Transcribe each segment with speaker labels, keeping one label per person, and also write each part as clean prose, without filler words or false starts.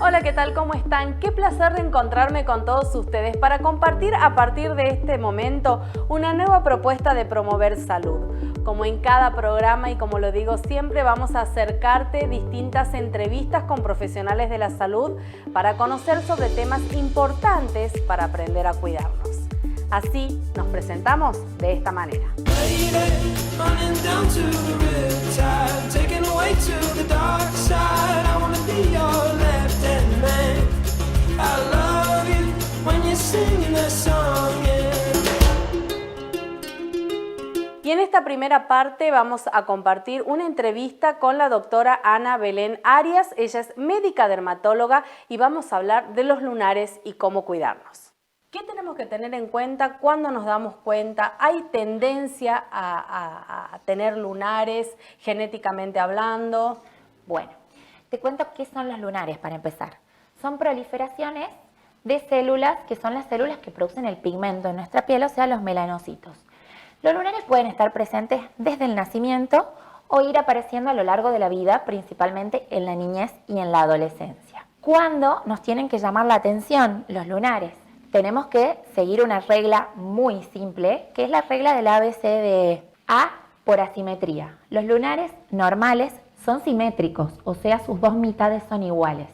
Speaker 1: Hola, ¿qué tal? ¿Cómo están? Qué placer reencontrarme con todos ustedes para compartir a partir de este momento una nueva propuesta de promover salud. Como en cada programa y como lo digo siempre, vamos a acercarte distintas entrevistas con profesionales de la salud para conocer sobre temas importantes para aprender a cuidarnos. Así nos presentamos de esta manera. Y en esta primera parte vamos a compartir una entrevista con la doctora Ana Belén Arias. Ella es médica dermatóloga y vamos a hablar de los lunares y cómo cuidarnos. ¿Qué tenemos que tener en cuenta cuando nos damos cuenta? ¿Hay tendencia a tener lunares genéticamente hablando?
Speaker 2: Bueno, te cuento qué son los lunares para empezar. Son proliferaciones de células que son las células que producen el pigmento en nuestra piel, o sea, los melanocitos. Los lunares pueden estar presentes desde el nacimiento o ir apareciendo a lo largo de la vida, principalmente en la niñez y en la adolescencia. ¿Cuándo nos tienen que llamar la atención los lunares? Tenemos que seguir una regla muy simple, que es la regla del ABC de A por asimetría. Los lunares normales son simétricos, o sea, sus dos mitades son iguales.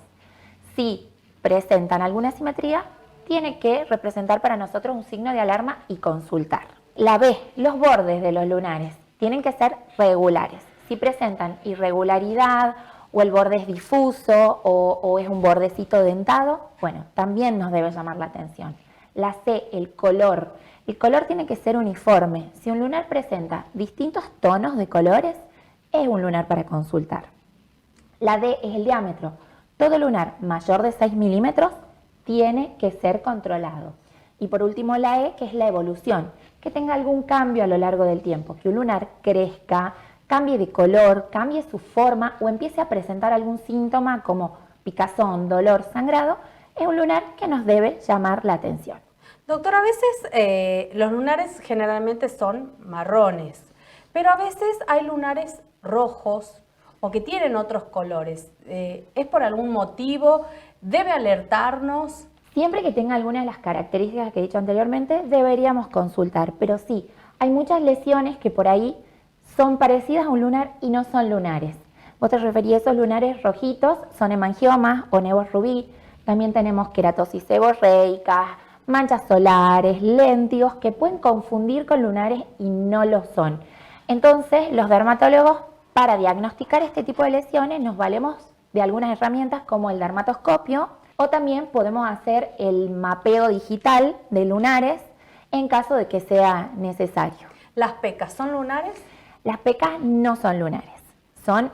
Speaker 2: Si presentan alguna asimetría, tiene que representar para nosotros un signo de alarma y consultar. La B, los bordes de los lunares tienen que ser regulares. Si presentan irregularidad o el borde es difuso o es un bordecito dentado, bueno, también nos debe llamar la atención. La C, el color. El color tiene que ser uniforme. Si un lunar presenta distintos tonos de colores, es un lunar para consultar. La D es el diámetro. Todo lunar mayor de 6 milímetros tiene que ser controlado. Y por último la E, que es la evolución, que tenga algún cambio a lo largo del tiempo, que un lunar crezca, cambie de color, cambie su forma o empiece a presentar algún síntoma como picazón, dolor, sangrado, es un lunar que nos debe llamar la atención.
Speaker 1: Doctora, a veces los lunares generalmente son marrones, pero a veces hay lunares rojos o que tienen otros colores. ¿Es por algún motivo? ¿Debe alertarnos?
Speaker 2: Siempre que tenga alguna de las características que he dicho anteriormente, deberíamos consultar. Pero sí, hay muchas lesiones que por ahí son parecidas a un lunar y no son lunares. Vos te referís a esos lunares rojitos, son hemangiomas o nevos rubí. También tenemos queratosis seborreica, manchas solares, léntigos, que pueden confundir con lunares y no lo son. Entonces, los dermatólogos, para diagnosticar este tipo de lesiones, nos valemos de algunas herramientas como el dermatoscopio, o también podemos hacer el mapeo digital de lunares en caso de que sea necesario.
Speaker 1: ¿Las pecas son lunares?
Speaker 2: Las pecas no son lunares, son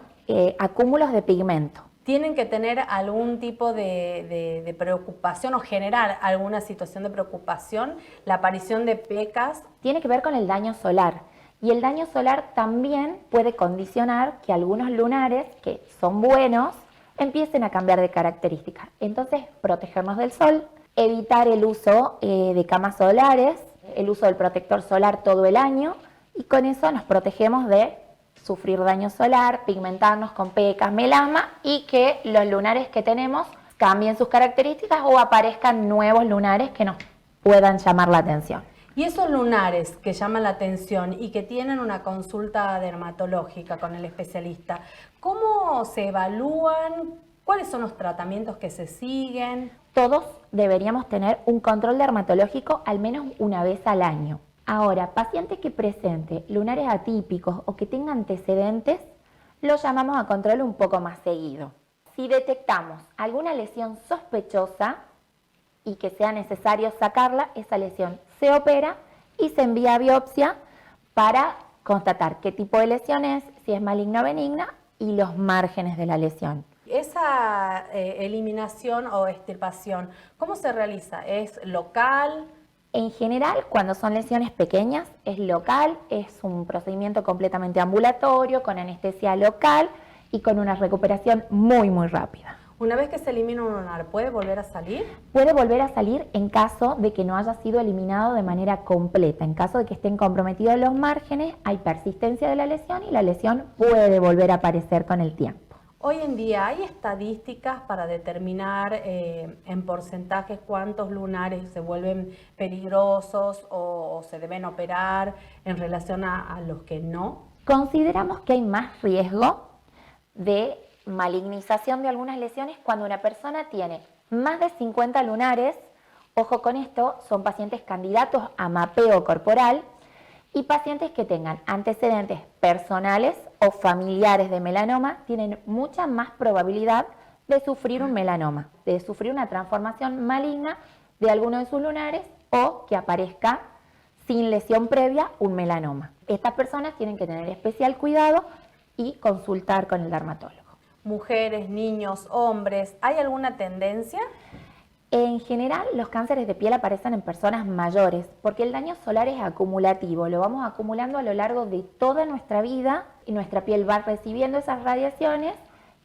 Speaker 2: acúmulos de pigmento.
Speaker 1: ¿Tienen que tener algún tipo de preocupación o generar alguna situación de preocupación la aparición de pecas?
Speaker 2: Tiene que ver con el daño solar. Y el daño solar también puede condicionar que algunos lunares, que son buenos, empiecen a cambiar de características. Entonces, protegernos del sol, evitar el uso de camas solares, el uso del protector solar todo el año, y con eso nos protegemos de sufrir daño solar, pigmentarnos con pecas, melasma, y que los lunares que tenemos cambien sus características o aparezcan nuevos lunares que nos puedan llamar la atención.
Speaker 1: Y esos lunares que llaman la atención y que tienen una consulta dermatológica con el especialista, ¿cómo se evalúan? ¿Cuáles son los tratamientos que se siguen?
Speaker 2: Todos deberíamos tener un control dermatológico al menos una vez al año. Ahora, paciente que presente lunares atípicos o que tenga antecedentes, lo llamamos a control un poco más seguido. Si detectamos alguna lesión sospechosa y que sea necesario sacarla, esa lesión se opera y se envía a biopsia para constatar qué tipo de lesión es, si es maligna o benigna y los márgenes de la lesión.
Speaker 1: Esa eliminación o extirpación, ¿cómo se realiza? ¿Es local?
Speaker 2: En general, cuando son lesiones pequeñas, es local, es un procedimiento completamente ambulatorio, con anestesia local y con una recuperación muy rápida.
Speaker 1: Una vez que se elimina un lunar, ¿puede volver a salir?
Speaker 2: Puede volver a salir en caso de que no haya sido eliminado de manera completa. En caso de que estén comprometidos los márgenes, hay persistencia de la lesión y la lesión puede volver a aparecer con el tiempo.
Speaker 1: Hoy en día, ¿hay estadísticas para determinar en porcentajes cuántos lunares se vuelven peligrosos o se deben operar en relación a los que no?
Speaker 2: Consideramos que hay más riesgo de malignización de algunas lesiones cuando una persona tiene más de 50 lunares. Ojo con esto, son pacientes candidatos a mapeo corporal y pacientes que tengan antecedentes personales o familiares de melanoma tienen mucha más probabilidad de sufrir un melanoma, de sufrir una transformación maligna de alguno de sus lunares o que aparezca sin lesión previa un melanoma. Estas personas tienen que tener especial cuidado y consultar con el dermatólogo.
Speaker 1: Mujeres, niños, hombres, ¿hay alguna tendencia?
Speaker 2: En general, los cánceres de piel aparecen en personas mayores porque el daño solar es acumulativo, lo vamos acumulando a lo largo de toda nuestra vida y nuestra piel va recibiendo esas radiaciones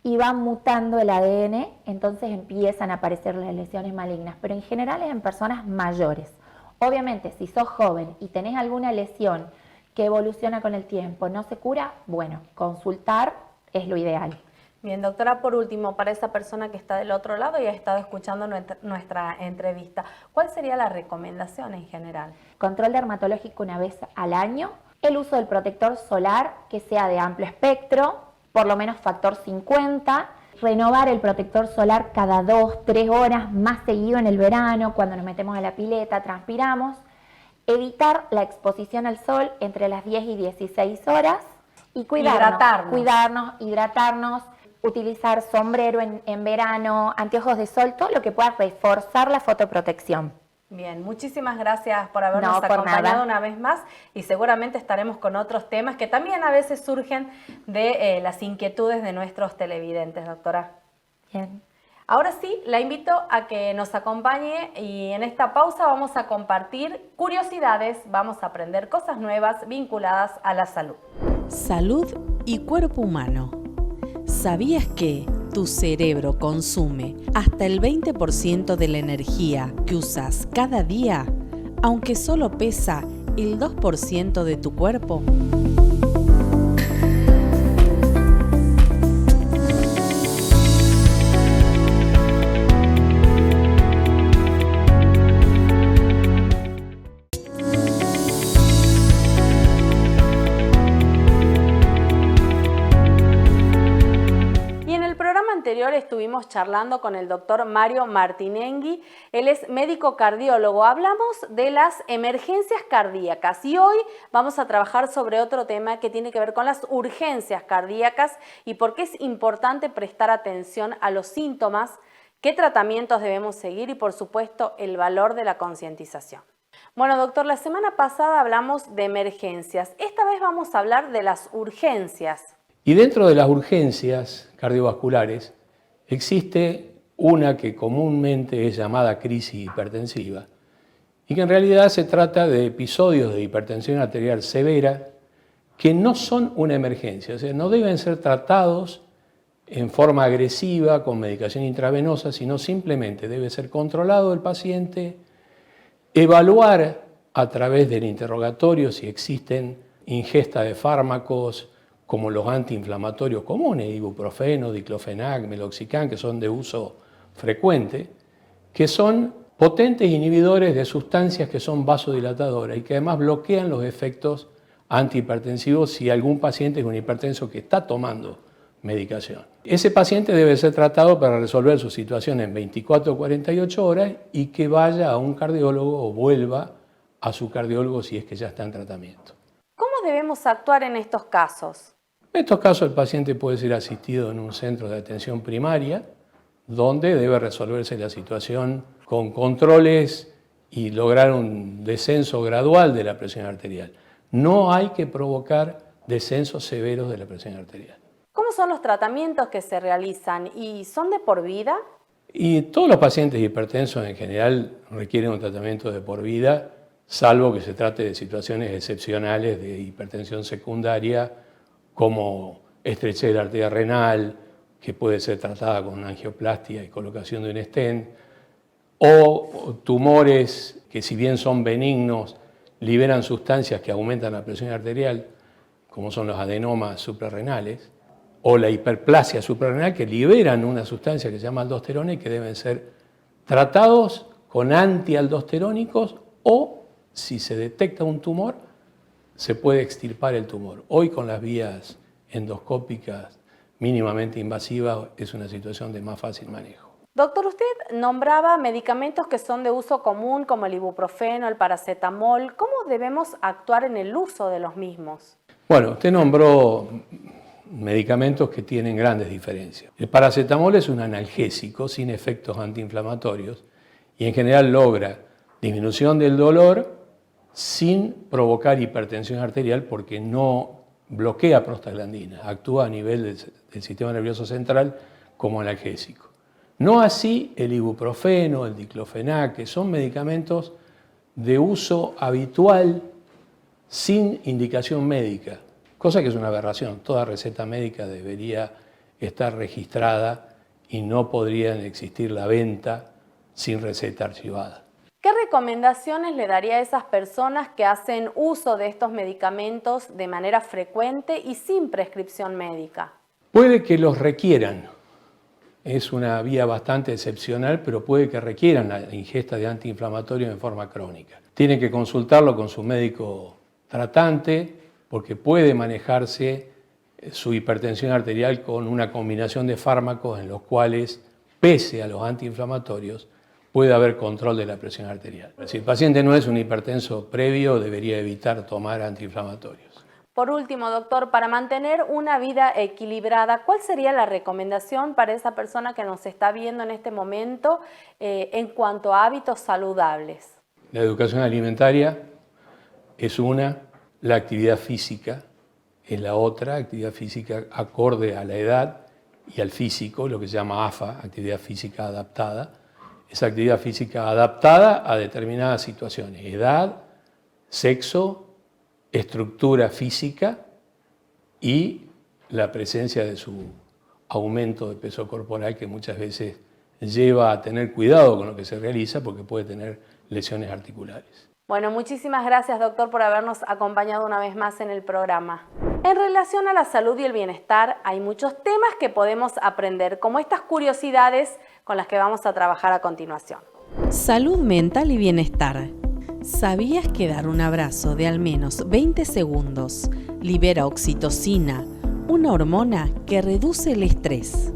Speaker 2: y va mutando el ADN, entonces empiezan a aparecer las lesiones malignas, pero en general es en personas mayores. Obviamente, si sos joven y tenés alguna lesión que evoluciona con el tiempo, no se cura, bueno, consultar es lo ideal.
Speaker 1: Bien, doctora, por último, para esa persona que está del otro lado y ha estado escuchando nuestra entrevista, ¿cuál sería la recomendación en general?
Speaker 2: Control dermatológico una vez al año, el uso del protector solar que sea de amplio espectro, por lo menos factor 50, renovar el protector solar cada 2-3 horas, más seguido en el verano, cuando nos metemos a la pileta, transpiramos, evitar la exposición al sol entre las 10 y 16 horas y hidratarnos, utilizar sombrero en verano, anteojos de sol, todo lo que pueda reforzar la fotoprotección.
Speaker 1: Bien, muchísimas gracias por habernos acompañado una vez más y seguramente estaremos con otros temas que también a veces surgen de las inquietudes de nuestros televidentes, doctora.
Speaker 2: Bien.
Speaker 1: Ahora sí, la invito a que nos acompañe y en esta pausa vamos a compartir curiosidades, vamos a aprender cosas nuevas vinculadas a la salud.
Speaker 3: Salud y cuerpo humano. ¿Sabías que tu cerebro consume hasta el 20% de la energía que usas cada día, aunque solo pesa el 2% de tu cuerpo?
Speaker 1: Estuvimos charlando con el doctor Mario Martinengui, él es médico cardiólogo. Hablamos de las emergencias cardíacas y hoy vamos a trabajar sobre otro tema que tiene que ver con las urgencias cardíacas y por qué es importante prestar atención a los síntomas, qué tratamientos debemos seguir y por supuesto el valor de la concientización. Bueno, doctor, la semana pasada hablamos de emergencias, esta vez vamos a hablar de las urgencias.
Speaker 4: Y dentro de las urgencias cardiovasculares existe una que comúnmente es llamada crisis hipertensiva y que en realidad se trata de episodios de hipertensión arterial severa que no son una emergencia, o sea, no deben ser tratados en forma agresiva con medicación intravenosa, sino simplemente debe ser controlado el paciente, evaluar a través del interrogatorio si existen ingesta de fármacos, como los antiinflamatorios comunes, ibuprofeno, diclofenac, meloxicam, que son de uso frecuente, que son potentes inhibidores de sustancias que son vasodilatadoras y que además bloquean los efectos antihipertensivos si algún paciente es un hipertenso que está tomando medicación. Ese paciente debe ser tratado para resolver su situación en 24 o 48 horas y que vaya a un cardiólogo o vuelva a su cardiólogo si es que ya está en tratamiento.
Speaker 1: ¿Cómo debemos actuar en estos casos?
Speaker 4: En estos casos el paciente puede ser asistido en un centro de atención primaria donde debe resolverse la situación con controles y lograr un descenso gradual de la presión arterial. No hay que provocar descensos severos de la presión arterial.
Speaker 1: ¿Cómo son los tratamientos que se realizan y son de por vida?
Speaker 4: Y todos los pacientes hipertensos en general requieren un tratamiento de por vida, salvo que se trate de situaciones excepcionales de hipertensión secundaria como estrechez de la arteria renal, que puede ser tratada con una angioplastia y colocación de un stent, o tumores que, si bien son benignos, liberan sustancias que aumentan la presión arterial, como son los adenomas suprarrenales, o la hiperplasia suprarrenal, que liberan una sustancia que se llama aldosterona y que deben ser tratados con antialdosterónicos, o si se detecta un tumor, se puede extirpar el tumor. Hoy, con las vías endoscópicas mínimamente invasivas, es una situación de más fácil manejo.
Speaker 1: Doctor, usted nombraba medicamentos que son de uso común, como el ibuprofeno, el paracetamol. ¿Cómo debemos actuar en el uso de los mismos?
Speaker 4: Bueno, usted nombró medicamentos que tienen grandes diferencias. El paracetamol es un analgésico sin efectos antiinflamatorios y en general logra disminución del dolor sin provocar hipertensión arterial porque no bloquea prostaglandinas, actúa a nivel del sistema nervioso central como analgésico. No así el ibuprofeno, el diclofenac, que son medicamentos de uso habitual sin indicación médica, cosa que es una aberración. Toda receta médica debería estar registrada y no podría existir la venta sin receta archivada.
Speaker 1: ¿Qué recomendaciones le daría a esas personas que hacen uso de estos medicamentos de manera frecuente y sin prescripción médica?
Speaker 4: Puede que los requieran. Es una vía bastante excepcional, pero puede que requieran la ingesta de antiinflamatorios en forma crónica. Tienen que consultarlo con su médico tratante porque puede manejarse su hipertensión arterial con una combinación de fármacos en los cuales, pese a los antiinflamatorios, puede haber control de la presión arterial. Si el paciente no es un hipertenso previo, debería evitar tomar antiinflamatorios.
Speaker 1: Por último, doctor, para mantener una vida equilibrada, ¿cuál sería la recomendación para esa persona que nos está viendo en este momento en cuanto a hábitos saludables?
Speaker 4: La educación alimentaria es una, la actividad física es la otra, actividad física acorde a la edad y al físico, lo que se llama AFA, actividad física adaptada. Esa actividad física adaptada a determinadas situaciones, edad, sexo, estructura física y la presencia de su aumento de peso corporal, que muchas veces lleva a tener cuidado con lo que se realiza porque puede tener lesiones articulares.
Speaker 1: Bueno, muchísimas gracias, doctor, por habernos acompañado una vez más en el programa. En relación a la salud y el bienestar, hay muchos temas que podemos aprender, como estas curiosidades con las que vamos a trabajar a continuación.
Speaker 3: Salud mental y bienestar. ¿Sabías que dar un abrazo de al menos 20 segundos libera oxitocina, una hormona que reduce el estrés?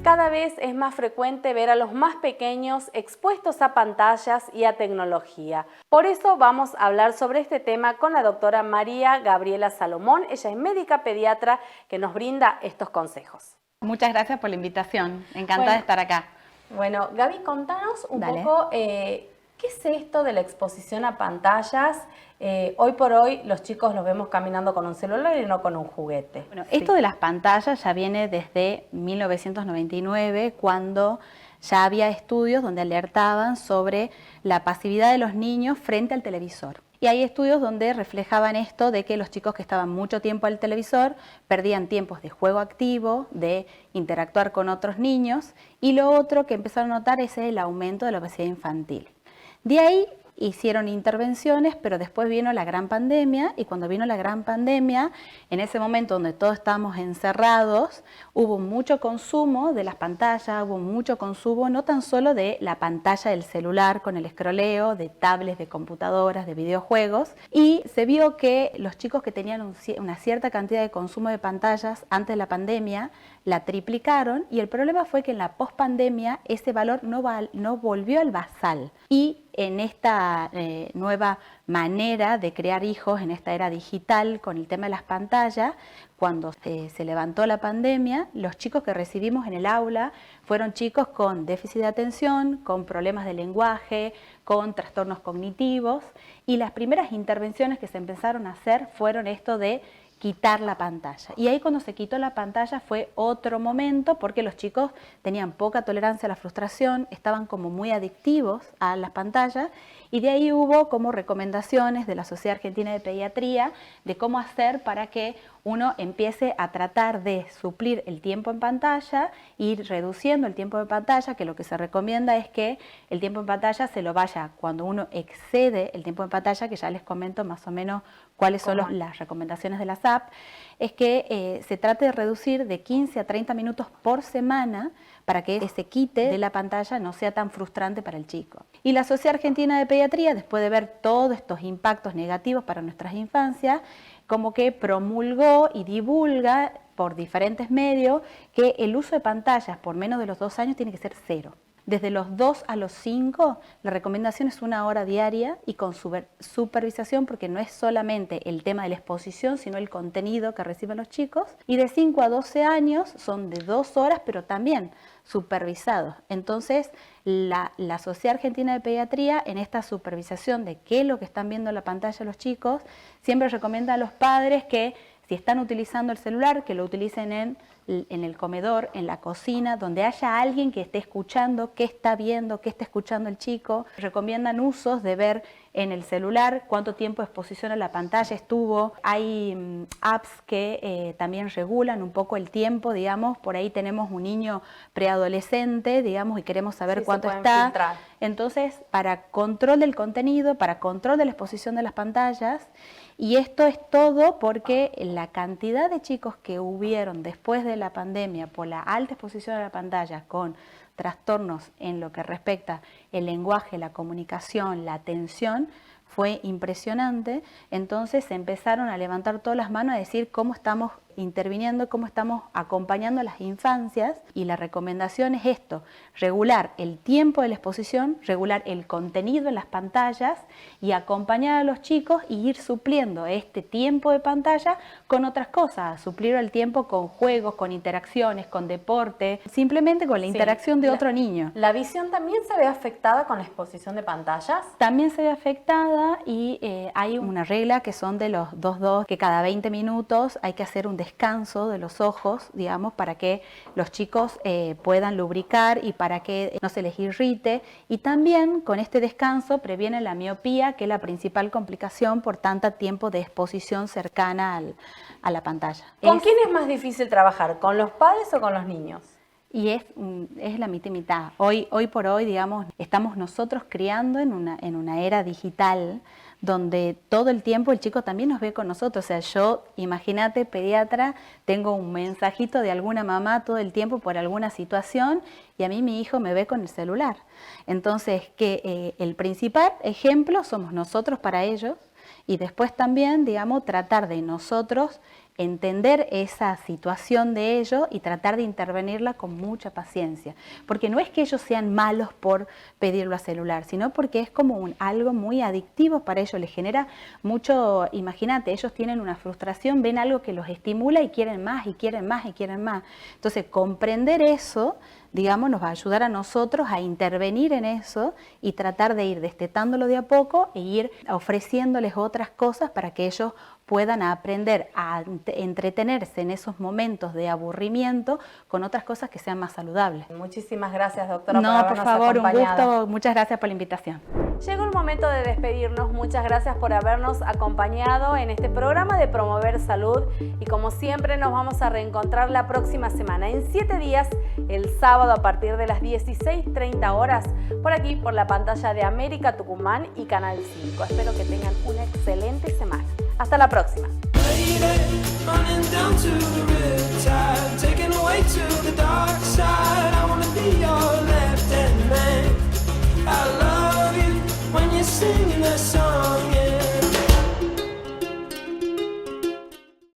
Speaker 1: Cada vez es más frecuente ver a los más pequeños expuestos a pantallas y a tecnología. Por eso vamos a hablar sobre este tema con la doctora María Gabriela Salomón. Ella es médica pediatra que nos brinda estos consejos.
Speaker 5: Muchas gracias por la invitación. Encantada de estar acá.
Speaker 1: Bueno, Gaby, contanos un poco qué es esto de la exposición a pantallas. Hoy por hoy los chicos los vemos caminando con un celular y no con un juguete.
Speaker 5: Bueno, esto de las pantallas ya viene desde 1999, cuando ya había estudios donde alertaban sobre la pasividad de los niños frente al televisor. Y hay estudios donde reflejaban esto de que los chicos que estaban mucho tiempo al televisor perdían tiempos de juego activo, de interactuar con otros niños, y lo otro que empezaron a notar es el aumento de la obesidad infantil. De ahí hicieron intervenciones, pero después vino la gran pandemia, y cuando vino la gran pandemia, en ese momento donde todos estábamos encerrados, hubo mucho consumo de las pantallas, hubo mucho consumo no tan solo de la pantalla del celular con el escroleo, de tablets, de computadoras, de videojuegos, y se vio que los chicos que tenían una cierta cantidad de consumo de pantallas antes de la pandemia, la triplicaron, y el problema fue que en la pospandemia ese valor no volvió al basal. Y en esta nueva manera de crear hijos en esta era digital con el tema de las pantallas, cuando se levantó la pandemia, los chicos que recibimos en el aula fueron chicos con déficit de atención, con problemas de lenguaje, con trastornos cognitivos, y las primeras intervenciones que se empezaron a hacer fueron esto de quitar la pantalla. Y ahí cuando se quitó la pantalla fue otro momento, porque los chicos tenían poca tolerancia a la frustración, estaban como muy adictivos a las pantallas, y de ahí hubo como recomendaciones de la Sociedad Argentina de Pediatría de cómo hacer para que uno empiece a tratar de suplir el tiempo en pantalla, ir reduciendo el tiempo de pantalla, que lo que se recomienda es que el tiempo en pantalla se lo vaya cuando uno excede el tiempo en pantalla, que ya les comento más o menos cuáles son las recomendaciones de la SAP, es que se trate de reducir de 15 a 30 minutos por semana para que ese quite de la pantalla no sea tan frustrante para el chico. Y la Sociedad Argentina de Pediatría, después de ver todos estos impactos negativos para nuestras infancias, como que promulgó y divulga por diferentes medios que el uso de pantallas por menos de los 2 años tiene que ser 0. Desde los 2 a los 5, la recomendación es 1 hora diaria y con supervisación, porque no es solamente el tema de la exposición, sino el contenido que reciben los chicos. Y de 5 a 12 años son de 2 horas, pero también supervisados. Entonces, la Sociedad Argentina de Pediatría, en esta supervisación de qué es lo que están viendo en la pantalla los chicos, siempre recomienda a los padres que si están utilizando el celular, que lo utilicen en el comedor, en la cocina, donde haya alguien que esté escuchando qué está viendo, qué está escuchando el chico. Recomiendan usos de ver en el celular cuánto tiempo de exposición a la pantalla estuvo. Hay apps que también regulan un poco el tiempo, digamos. Por ahí tenemos un niño preadolescente, digamos, y queremos saber cuánto está.
Speaker 1: Filtrar.
Speaker 5: Entonces, para control del contenido, para control de la exposición de las pantallas, y esto es todo porque la cantidad de chicos que hubieron después de la pandemia por la alta exposición a la pantalla con trastornos en lo que respecta el lenguaje, la comunicación, la atención, fue impresionante. Entonces se empezaron a levantar todas las manos a decir cómo estamos interviniendo, cómo estamos acompañando a las infancias, y la recomendación es esto: regular el tiempo de la exposición, regular el contenido en las pantallas y acompañar a los chicos y ir supliendo este tiempo de pantalla con otras cosas, suplir el tiempo con juegos, con interacciones, con deporte, simplemente con la interacción de otro niño.
Speaker 1: ¿La visión también se ve afectada con la exposición de pantallas?
Speaker 5: También se ve afectada, y hay una regla que son de los 2-2, que cada 20 minutos hay que hacer un descanso de los ojos, digamos, para que los chicos puedan lubricar y para que no se les irrite. Y también con este descanso previene la miopía, que es la principal complicación por tanto tiempo de exposición cercana a la pantalla.
Speaker 1: ¿Con quién es más difícil trabajar? ¿Con los padres o con los niños?
Speaker 5: Y es la mitad y mitad. Hoy por hoy, digamos, estamos nosotros criando en una era digital donde todo el tiempo el chico también nos ve con nosotros. O sea, yo, imagínate, pediatra, tengo un mensajito de alguna mamá todo el tiempo por alguna situación, y a mí mi hijo me ve con el celular. Entonces, que el principal ejemplo somos nosotros para ellos, y después también, digamos, tratar de nosotros entender esa situación de ellos y tratar de intervenirla con mucha paciencia. Porque no es que ellos sean malos por pedirlo a celular, sino porque es como algo muy adictivo para ellos, les genera mucho. Imagínate, ellos tienen una frustración, ven algo que los estimula y quieren más, y quieren más, y quieren más. Entonces, comprender eso, digamos, nos va a ayudar a nosotros a intervenir en eso y tratar de ir destetándolo de a poco e ir ofreciéndoles otras cosas para que ellos puedan aprender a entretenerse en esos momentos de aburrimiento con otras cosas que sean más saludables.
Speaker 1: Muchísimas gracias, doctora, por
Speaker 5: No,
Speaker 1: habernos
Speaker 5: por favor, un
Speaker 1: acompañado.
Speaker 5: gusto. Muchas gracias por la invitación.
Speaker 1: Llegó el momento de despedirnos. Muchas gracias por habernos acompañado en este programa de Promover Salud, y como siempre nos vamos a reencontrar la próxima semana, en 7 días, el sábado a partir de las 16:30 horas, por aquí, por la pantalla de América Tucumán y Canal 5. Espero que tengan una excelente semana. Hasta la próxima.
Speaker 6: Singing that song.